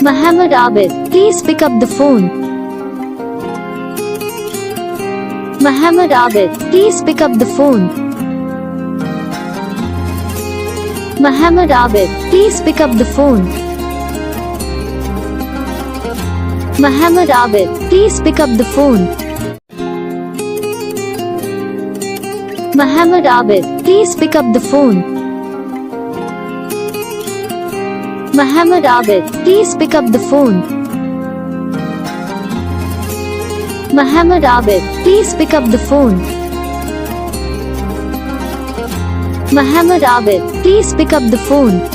Muhammad Abid, please pick up the phone. Muhammad Abid, please pick up the phone. Muhammad Abid, please pick up the phone. Muhammad Abid, please pick up the phone. Muhammad Abid, please pick up the phone. Muhammad Abid, please pick up the phone. Muhammad Abid, please pick up the phone. Muhammad Abid, please pick up the phone.